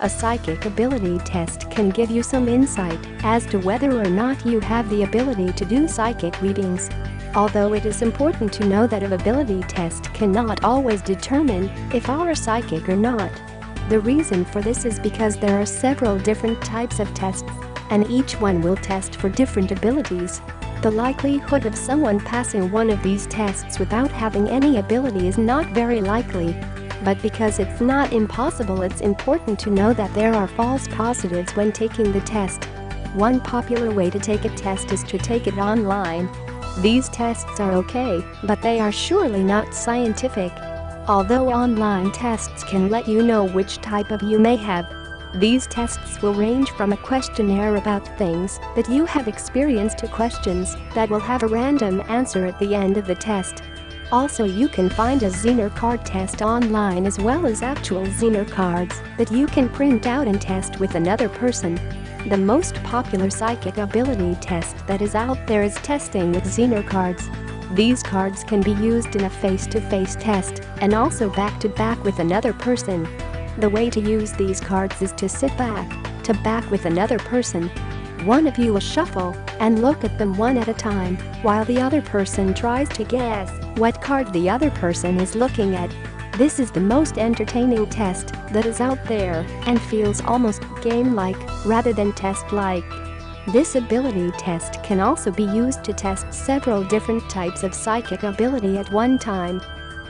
A psychic ability test can give you some insight as to whether or not you have the ability to do psychic readings. Although it is important to know that an ability test cannot always determine if you are psychic or not. The reason for this is because there are several different types of tests, and each one will test for different abilities. The likelihood of someone passing one of these tests without having any ability is not very likely. But because it's not impossible, it's important to know that there are false positives when taking the test. One popular way to take a test is to take it online. These tests are okay, but they are surely not scientific. Although online tests can let you know which type of you may have, these tests will range from a questionnaire about things that you have experienced to questions that will have a random answer at the end of the test. Also, you can find a Zener card test online as well as actual Zener cards that you can print out and test with another person. The most popular psychic ability test that is out there is testing with Zener cards. These cards can be used in a face-to-face test and also back-to-back with another person. The way to use these cards is to sit back-to-back with another person. One of you will shuffle and look at them one at a time, while the other person tries to guess what card the other person is looking at. This is the most entertaining test that is out there and feels almost game-like rather than test-like. This ability test can also be used to test several different types of psychic ability at one time.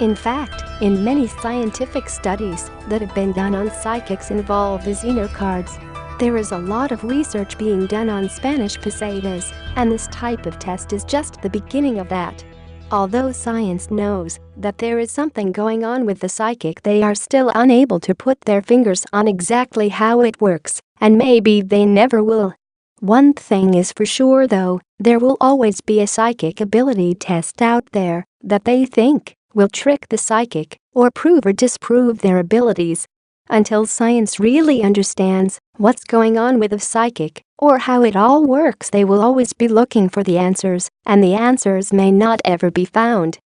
In fact, in many scientific studies that have been done on psychics involve the Zener cards. There is a lot of research being done on Spanish pesetas, and this type of test is just the beginning of that. Although science knows that there is something going on with the psychic, they are still unable to put their fingers on exactly how it works, and maybe they never will. One thing is for sure though, there will always be a psychic ability test out there that they think will trick the psychic or prove or disprove their abilities. Until science really understands what's going on with a psychic or how it all works, they will always be looking for the answers, and the answers may not ever be found.